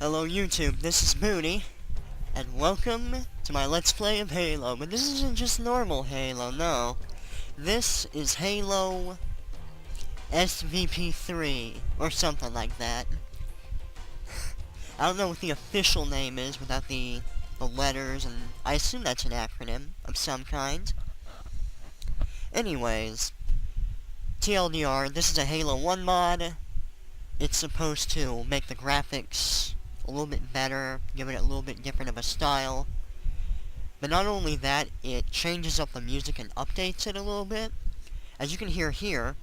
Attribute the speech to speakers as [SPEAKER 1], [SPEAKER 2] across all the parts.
[SPEAKER 1] Hello YouTube, this is Bootie, and welcome to my Let's Play of Halo. But this isn't just normal Halo, no. This is Halo SVP3, or something like that. I don't know what the official name is without the letters, and I assume that's an acronym of some kind. Anyways, TLDR, this is a Halo 1 mod. It's supposed to make the graphics a little bit better, give it a little bit different of a style. But not only that, it changes up the music and updates it a little bit. As you can hear here,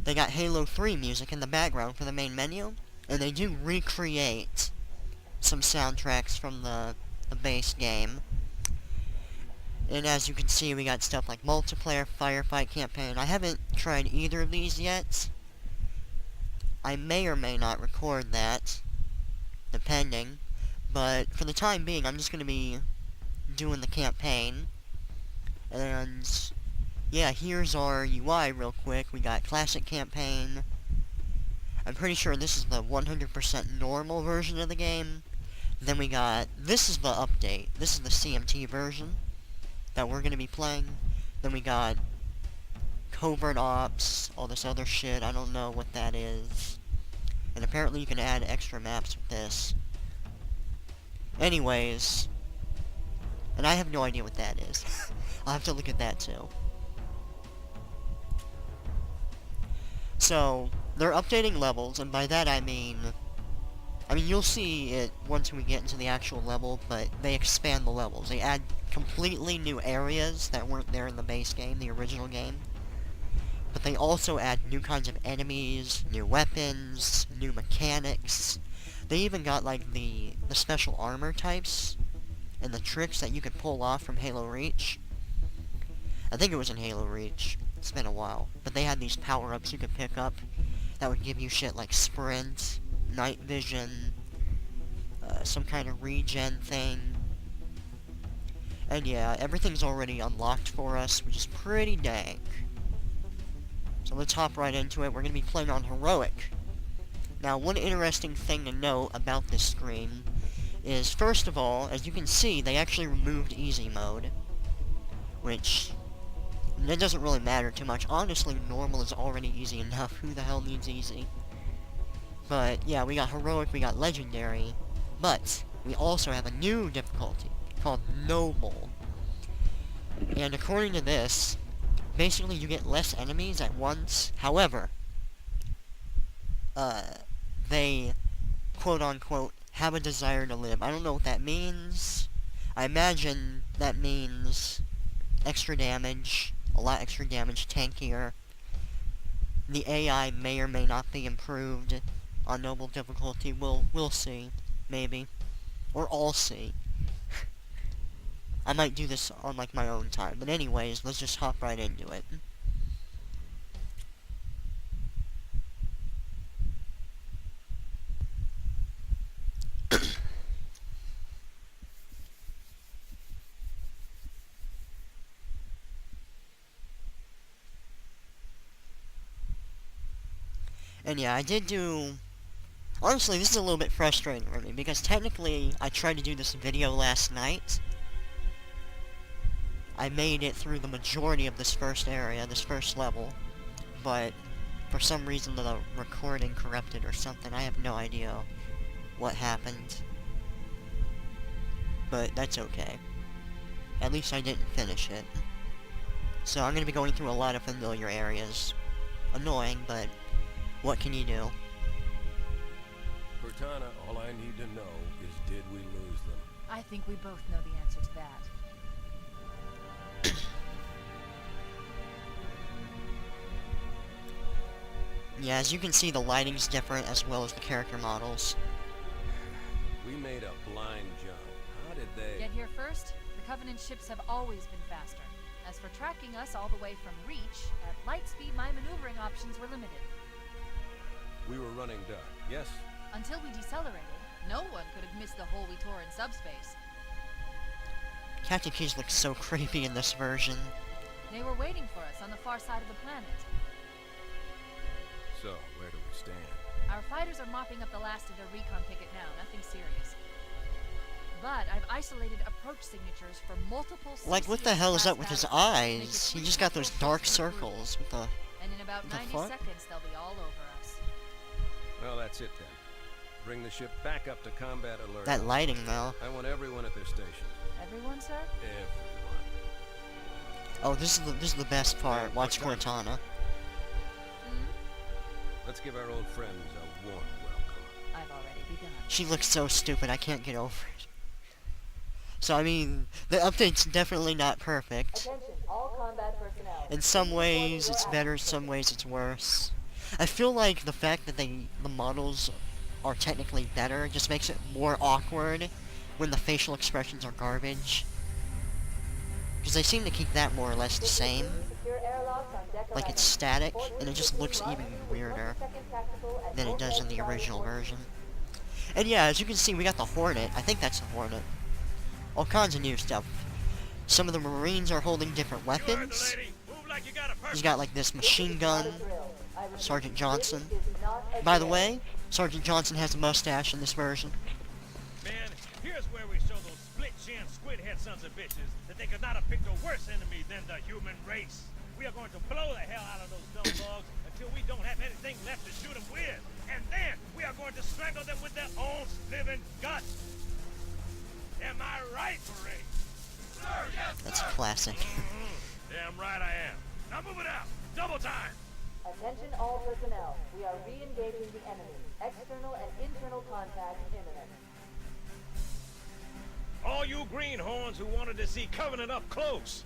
[SPEAKER 1] they got Halo 3 music in the background for the main menu, and they do recreate some soundtracks from the base game. And as you can see, we got stuff like multiplayer, firefight campaign. I haven't tried either of these yet. I may or may not record that, depending, but for the time being, I'm just going to be doing the campaign. And yeah, here's our UI real quick. We got classic campaign. I'm pretty sure this is the 100% normal version of the game. Then we got, this is the update. This is the CMT version that we're going to be playing. Then we got covert ops, all this other shit. I don't know what that is. And apparently you can add extra maps with this. Anyways, and I have no idea what that is. I'll have to look at that too. So, they're updating levels, and by that I mean you'll see it once we get into the actual level, but they expand the levels. They add completely new areas that weren't there in the base game, the original game. But they also add new kinds of enemies, new weapons, new mechanics. They even got, like, the special armor types and the tricks that you could pull off from Halo Reach. I think it was in Halo Reach. It's been a while. But they had these power-ups you could pick up that would give you shit like sprint, night vision, some kind of regen thing. And yeah, everything's already unlocked for us, which is pretty dank. So let's hop right into it. We're going to be playing on Heroic. Now, one interesting thing to note about this screen is, first of all, as you can see, they actually removed easy mode. Which, it doesn't really matter too much. Honestly, normal is already easy enough. Who the hell needs easy? But, yeah, we got Heroic, we got Legendary. But, we also have a new difficulty called Noble. And according to this, basically, you get less enemies at once. However, they, quote-unquote, have a desire to live. I don't know what that means. I imagine that means extra damage, a lot extra damage, tankier. The AI may or may not be improved on Noble difficulty. We'll see. Maybe. Or I'll see. I might do this on, like, my own time. But anyways, let's just hop right into it. And yeah, I did do... Honestly, this is a little bit frustrating for me, because technically, I tried to do this video last night. I made it through the majority of this first area, this first level, but for some reason the recording corrupted or something. I have no idea what happened. But that's okay. At least I didn't finish it. So I'm going to be going through a lot of familiar areas. Annoying, but what can you do?
[SPEAKER 2] Cortana, all I need to know is, did we lose them?
[SPEAKER 3] I think we both know the answer to that.
[SPEAKER 1] Yeah, as you can see, the lighting's different as well as the character models.
[SPEAKER 2] We made a blind jump. How did they...
[SPEAKER 3] Get here first? The Covenant ships have always been faster. As for tracking us all the way from Reach, at light speed my maneuvering options were limited.
[SPEAKER 2] We were running dark, yes?
[SPEAKER 3] Until we decelerated, no one could have missed the hole we tore in subspace.
[SPEAKER 1] Captain Keys looks so creepy in this version.
[SPEAKER 3] They were waiting for us on the far side of the planet.
[SPEAKER 2] So, where do we stand?
[SPEAKER 3] Our fighters are mopping up the last of their recon picket now, nothing serious. But I've isolated approach signatures for multiple
[SPEAKER 1] Like, what the hell is up with his eyes? He just got those dark circles. What the...
[SPEAKER 3] And in about 90 seconds, they'll be all over us.
[SPEAKER 2] Well, that's it then. Bring the ship back up to combat alert.
[SPEAKER 1] That lighting, though.
[SPEAKER 2] I want everyone at their station.
[SPEAKER 3] Everyone, sir?
[SPEAKER 2] Everyone.
[SPEAKER 1] Oh, this is the best part. Watch Cortana.
[SPEAKER 2] Let's give our old friends a warm welcome.
[SPEAKER 3] I've already begun.
[SPEAKER 1] She looks so stupid, I can't get over it. So, I mean, the update's definitely not perfect.
[SPEAKER 4] Attention, all combat personnel.
[SPEAKER 1] In some ways, it's better, in some ways, it's worse. I feel like the fact that the models are technically better just makes it more awkward when the facial expressions are garbage. Because they seem to keep that more or less the same.
[SPEAKER 4] Secure airlocks on deck
[SPEAKER 1] Like it's static, and it just looks even weirder than it does in the original version. And yeah, as you can see, we got the Hornet. I think that's the Hornet. All kinds of new stuff. Some of the Marines are holding different weapons. He's got like this machine gun. Sergeant Johnson. By the way, Sergeant Johnson has a mustache in this version.
[SPEAKER 5] Man, here's where we show those split-chin, squid-head sons of bitches that they could not have picked a worse enemy than the human race. We are going to blow the hell out of those dumb bugs until we don't have anything left to shoot them with. And then we are going to strangle them with their own living guts. Am I right, Marine? Sir, yes,
[SPEAKER 1] That's classic.
[SPEAKER 5] Damn right I am. Now move it out. Double time.
[SPEAKER 4] Attention all personnel. We are re-engaging the enemy. External and internal contact imminent.
[SPEAKER 5] All you greenhorns who wanted to see Covenant up close,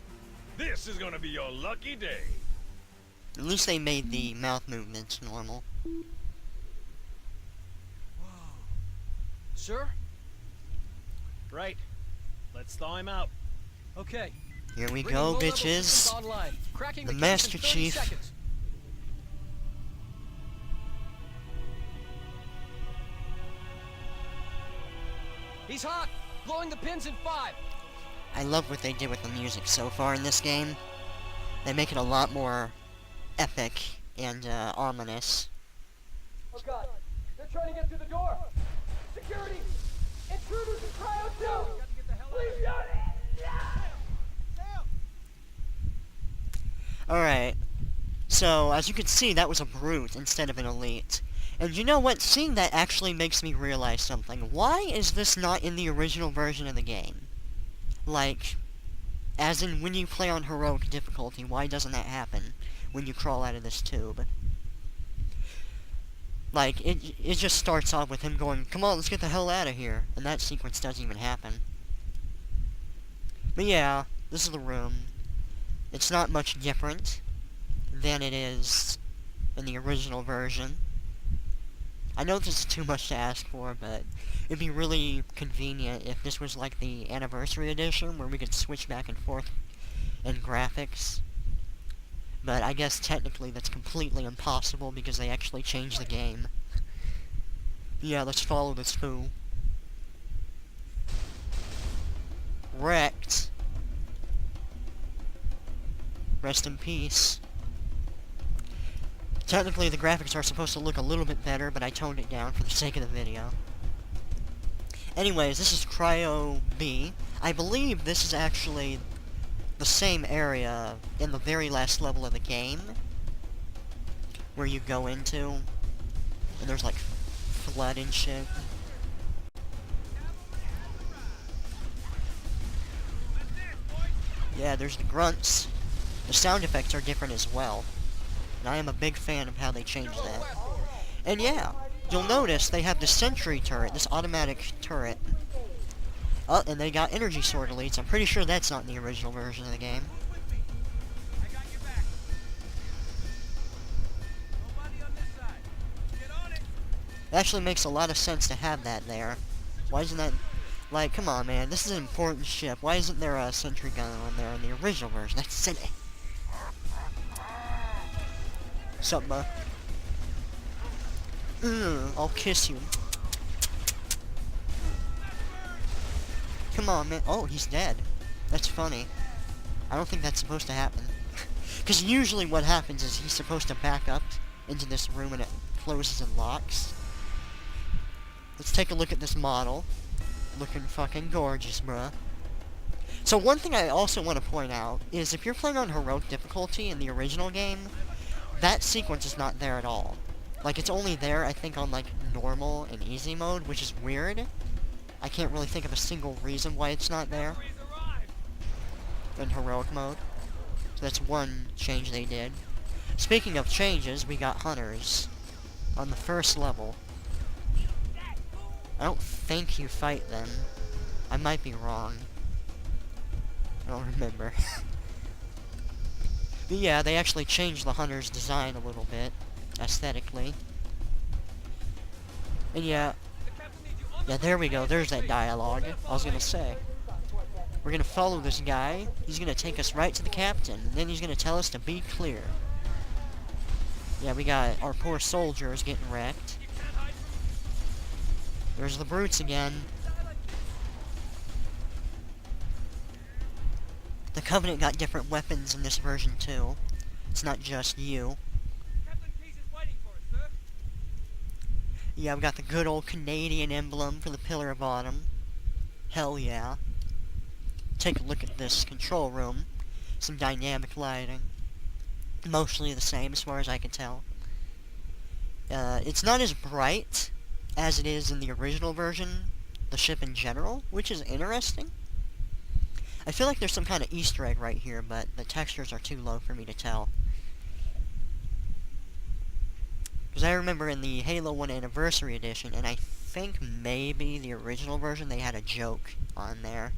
[SPEAKER 5] this is gonna be your lucky day.
[SPEAKER 1] At least they made the mouth movements normal.
[SPEAKER 6] Sir? Right. Let's thaw him out. Okay.
[SPEAKER 1] Here we
[SPEAKER 6] Bringing
[SPEAKER 1] go,
[SPEAKER 6] low-level
[SPEAKER 1] bitches.
[SPEAKER 6] systems online. Cracking
[SPEAKER 1] The
[SPEAKER 6] case in
[SPEAKER 1] Master
[SPEAKER 6] 30
[SPEAKER 1] Chief.
[SPEAKER 6] seconds. He's hot! Blowing the pins in 5.
[SPEAKER 1] I love what they did with the music so far in this game. They make it a lot more epic and ominous.
[SPEAKER 6] Oh god, they're trying to get through the door! Security! Intruders in Cryo 2! Please shut it!
[SPEAKER 1] Alright. So, as you can see, that was a brute instead of an elite. And you know what? Seeing that actually makes me realize something. Why is this not in the original version of the game? Like, as in when you play on heroic difficulty, why doesn't that happen when you crawl out of this tube? Like, it just starts off with him going, come on, let's get the hell out of here. And that sequence doesn't even happen. But yeah, this is the room. It's not much different than it is in the original version. I know this is too much to ask for, but it'd be really convenient if this was like the Anniversary Edition, where we could switch back and forth in graphics. But I guess technically that's completely impossible because they actually changed the game. Yeah, let's follow this fool. Wrecked. Rest in peace. Technically, the graphics are supposed to look a little bit better, but I toned it down for the sake of the video. Anyways, this is Cryo B. I believe this is actually the same area in the very last level of the game, where you go into, and there's like flood and shit. Yeah, there's the grunts. The sound effects are different as well. And I am a big fan of how they changed that. And yeah, you'll notice they have the sentry turret, this automatic turret. Oh, and they got energy sword elites. I'm pretty sure that's not in the original version of the game. It actually makes a lot of sense to have that there. Why isn't that... Like, come on, man. This is an important ship. Why isn't there a sentry gun on there in the original version? That's silly. Sup, bud? I'll kiss you. Come on, man. Oh, he's dead. That's funny. I don't think that's supposed to happen. Because usually what happens is he's supposed to back up into this room and it closes and locks. let's take a look at this model. Looking fucking gorgeous, bruh. So one thing I also want to point out is if you're playing on heroic difficulty in the original game, that sequence is not there at all. Like, it's only there, I think, on, like, normal and easy mode, which is weird. I can't really think of a single reason why it's not there in heroic mode. So that's one change they did. Speaking of changes, we got hunters on the first level. I don't think you fight them. I might be wrong. I don't remember. But yeah, they actually changed the hunter's design a little bit, aesthetically. And yeah, there we go, there's that dialogue. I was gonna say. We're gonna follow this guy, he's gonna take us right to the captain, and then he's gonna tell us to be clear. Yeah, we got our poor soldiers getting wrecked. There's the brutes again. The Covenant got different weapons in this version too. It's not just you. Yeah, we got the good old Canadian emblem for the Pillar of Autumn. Hell yeah. Take a look at this control room. Some dynamic lighting. Mostly the same as far as I can tell. It's not as bright as it is in the original version, the ship in general, which is interesting. I feel like there's some kind of Easter egg right here, but the textures are too low for me to tell. Because I remember in the Halo 1 Anniversary Edition, and I think maybe the original version, they had a joke on there.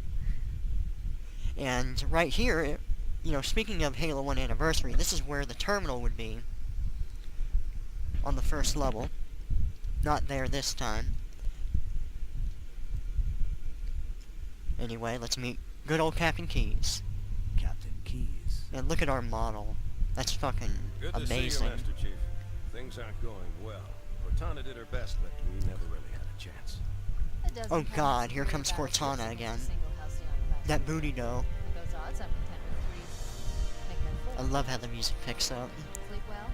[SPEAKER 1] And right here, you know, speaking of Halo 1 Anniversary, this is where the terminal would be on the first level. Not there this time. Anyway, let's meet good old Captain Keyes.
[SPEAKER 7] Captain Keyes.
[SPEAKER 1] And look at our model. That's fucking
[SPEAKER 2] Good to
[SPEAKER 1] amazing.
[SPEAKER 2] see you, Master Chief. Things aren't going well. Cortana did her best, but we never really had a chance.
[SPEAKER 3] That doesn't
[SPEAKER 1] Oh
[SPEAKER 3] count
[SPEAKER 1] god,
[SPEAKER 3] as
[SPEAKER 1] here
[SPEAKER 3] three
[SPEAKER 1] comes
[SPEAKER 3] battles
[SPEAKER 1] Cortana
[SPEAKER 3] against
[SPEAKER 1] again.
[SPEAKER 3] a single Halcyon
[SPEAKER 1] That
[SPEAKER 3] ambassador.
[SPEAKER 1] booty dough.
[SPEAKER 3] With those odds, I'm content with 3. Make them
[SPEAKER 1] I
[SPEAKER 3] 4.
[SPEAKER 1] love how the music picks up.
[SPEAKER 3] Sleep well?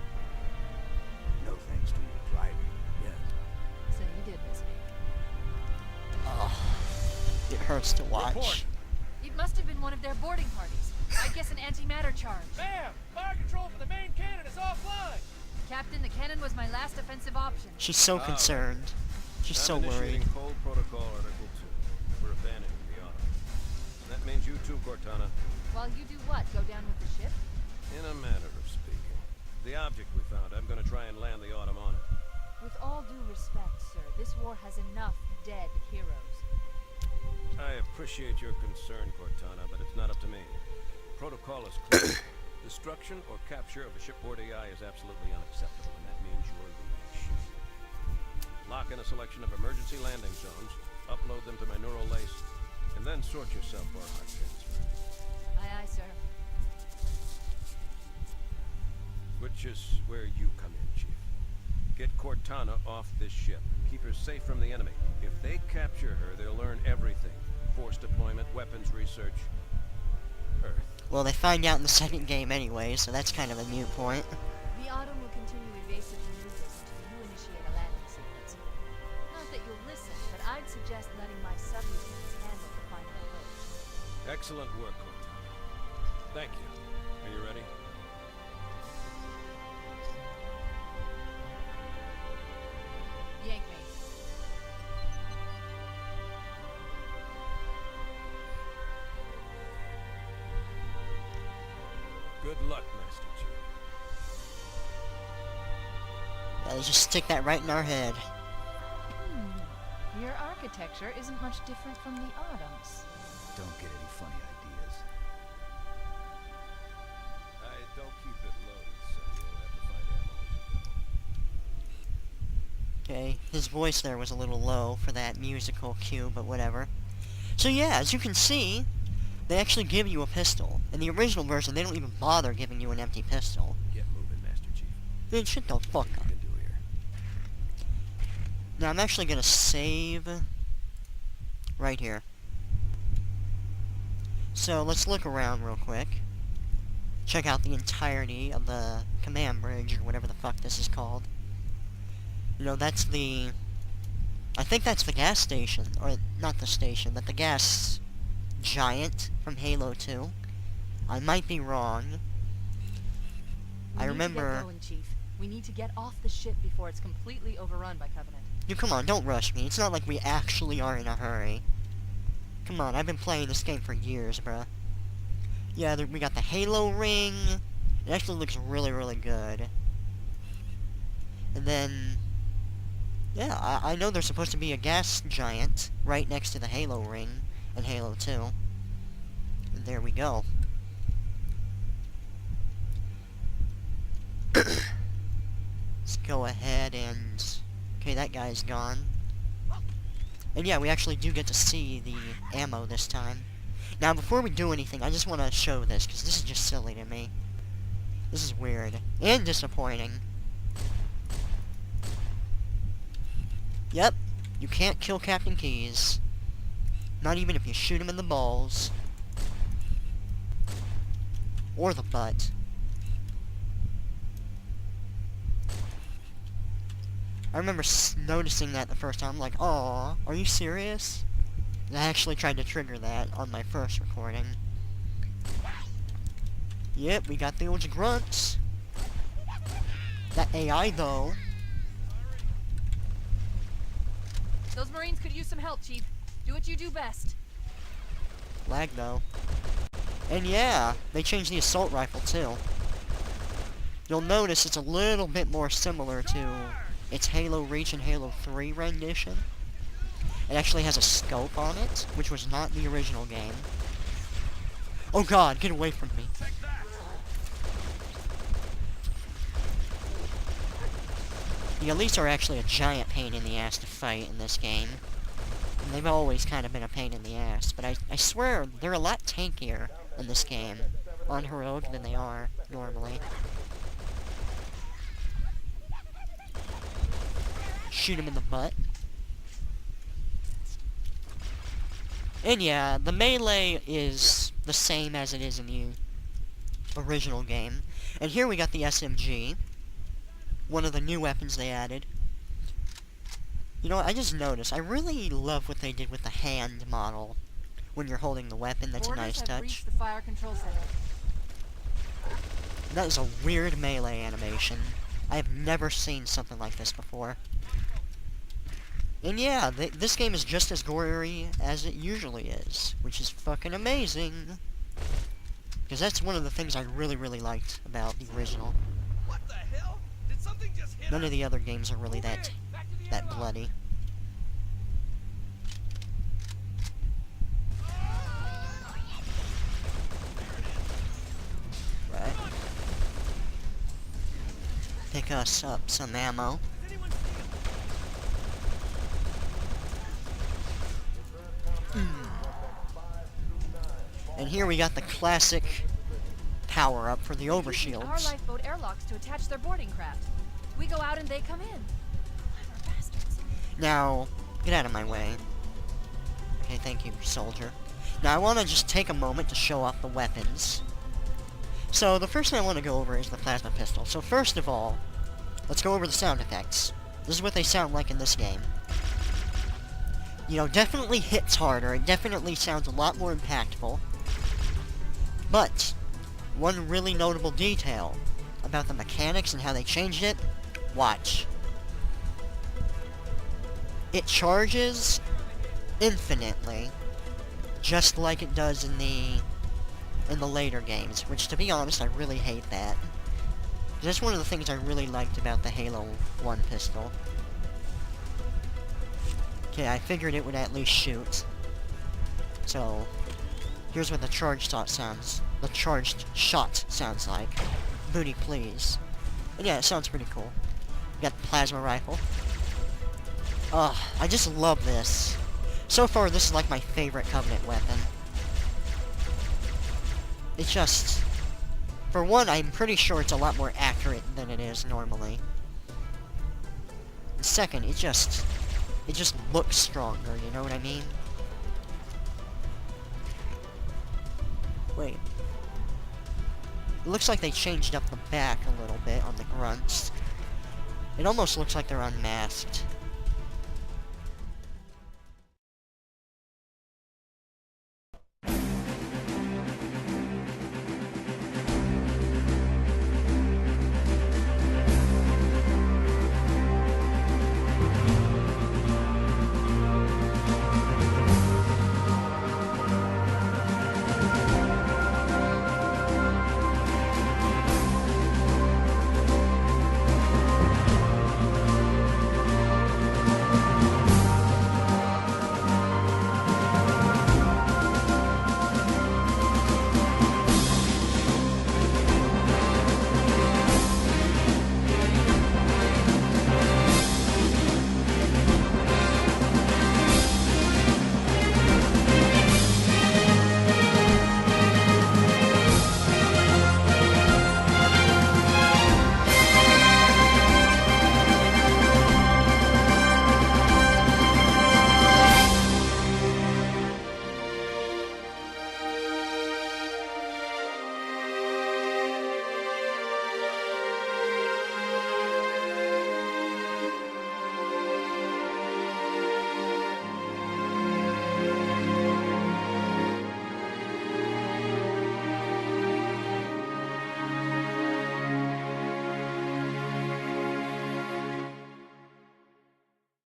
[SPEAKER 7] No thanks to your driving yet.
[SPEAKER 3] So you did miss me.
[SPEAKER 1] Oh, it hurts to watch.
[SPEAKER 2] Report.
[SPEAKER 3] It must have been one of their boarding parties. I guess an antimatter charge.
[SPEAKER 6] Ma'am, fire control for the main cannon is offline.
[SPEAKER 3] Captain, the cannon was my last offensive option.
[SPEAKER 1] She's so
[SPEAKER 2] Ah,
[SPEAKER 1] concerned. She's so
[SPEAKER 2] I'm
[SPEAKER 1] worried.
[SPEAKER 2] initiating Cold Protocol Article 2. We're abandoning the Autumn. That means you too, Cortana.
[SPEAKER 3] While you do what? Go down with the ship?
[SPEAKER 2] In a manner of speaking. The object we found, I'm gonna try and land the Autumn on it.
[SPEAKER 3] With all due respect, sir, this war has enough dead heroes.
[SPEAKER 2] I appreciate your concern, Cortana, but it's not up to me. Protocol is clear. Destruction or capture of a shipboard AI is absolutely unacceptable, and that means you're leaving ship. Lock in a selection of emergency landing zones, upload them to my neural lace, and then sort yourself for a heart transfer.
[SPEAKER 3] Aye, aye, sir.
[SPEAKER 2] Which is where you come in, Chief. Get Cortana off this ship. Keep her safe from the enemy. If they capture her, they'll learn everything. Force deployment, weapons research, Earth.
[SPEAKER 1] Well, they find out in the second game anyway, so that's kind of a moot point.
[SPEAKER 3] The Autumn will continue evasive maneuvers until you initiate a landing sequence. Not that you'll listen, but I'd suggest letting my sub-lieutenants handle the final approach.
[SPEAKER 2] Excellent work, Cortana. Thank you. Are you ready?
[SPEAKER 3] Yank me.
[SPEAKER 2] Good luck, Master Chief.
[SPEAKER 1] Yeah, they just stick that right in our head.
[SPEAKER 3] Your architecture isn't much different from the Autumn's.
[SPEAKER 7] Don't get any funny ideas.
[SPEAKER 2] I don't keep it loaded, so you'll have to find ammo as you go.
[SPEAKER 1] Okay, his voice there was a little low for that musical cue, but whatever. So yeah, as you can see, they actually give you a pistol. In the original version, they don't even bother giving you an empty pistol.
[SPEAKER 2] Get moving, Master Chief.
[SPEAKER 1] Dude, shut the fuck
[SPEAKER 2] You
[SPEAKER 1] up.
[SPEAKER 2] can do here.
[SPEAKER 1] Now, I'm actually gonna save right here. So, let's look around real quick. Check out the entirety of the command bridge, or whatever the fuck this is called. You know, that's the I think that's the gas station, or not the station, but the gas giant from Halo 2. I might be wrong. I remember...
[SPEAKER 3] We need to get going, Chief. We need to get off the ship before it's completely overrun by Covenant.
[SPEAKER 1] You come on, don't rush me. It's not like we actually are in a hurry. Come on, I've been playing this game for years, bruh. Yeah, we got the Halo ring. It actually looks really, really good. And then... yeah, I know there's supposed to be a gas giant right next to the Halo ring in Halo 2. And there we go. Let's go ahead and... okay, that guy's gone. And yeah, we actually do get to see the ammo this time. Now, before we do anything, I just want to show this, because this is just silly to me. This is weird. And disappointing. Yep, you can't kill Captain Keyes. Not even if you shoot him in the balls. Or the butt. I remember noticing that the first time, like, aw, are you serious? And I actually tried to trigger that on my first recording. Yep, we got the old grunts. That AI, though.
[SPEAKER 3] Those Marines could use some help, Chief. Do what you do best.
[SPEAKER 1] Lag, though. And yeah, they changed the assault rifle, too. You'll notice it's a little bit more similar to its Halo Reach and Halo 3 rendition. It actually has a scope on it, which was not in the original game. Oh god, get away from me. The elites are actually a giant pain in the ass to fight in this game. And they've always kind of been a pain in the ass, but I swear they're a lot tankier in this game on heroic than they are normally. Shoot him in the butt. And yeah, the melee is the same as it is in the original game. And here we got the SMG. One of the new weapons they added. You know what, I just noticed, I really love what they did with the hand model. When you're holding the weapon, that's a nice touch.
[SPEAKER 3] The fire control center.
[SPEAKER 1] That is a weird melee animation. I have never seen something like this before. And yeah, this game is just as gory as it usually is, which is fucking amazing. Because that's one of the things I really, really liked about the original.
[SPEAKER 5] What the hell? Did something just hit
[SPEAKER 1] None of the other games are really that bloody. Right. Pick us up some ammo. And here we got the classic power-up for the
[SPEAKER 3] Our
[SPEAKER 1] overshields.
[SPEAKER 3] lifeboat airlocks to attach their boarding craft. We go out and they come in. Clever bastards.
[SPEAKER 1] Now, get out of my way. Okay, thank you, soldier. Now, I want to just take a moment to show off the weapons. So, the first thing I want to go over is the plasma pistol. So, first of all, let's go over the sound effects. This is what they sound like in this game. You know, definitely hits harder. It definitely sounds a lot more impactful. But, one really notable detail about the mechanics and how they changed it, watch. It charges infinitely, just like it does in the later games, which, to be honest, I really hate that. That's one of the things I really liked about the Halo 1 pistol. Okay, I figured it would at least shoot. So, here's what the charged shot sounds like. Booty, please. And yeah, it sounds pretty cool. You got the plasma rifle. Ugh, I just love this. So far, this is like my favorite Covenant weapon. It's just... for one, I'm pretty sure it's a lot more accurate than it is normally. And second, it just looks stronger, you know what I mean? Wait. It looks like they changed up the back a little bit on the grunts. It almost looks like they're unmasked.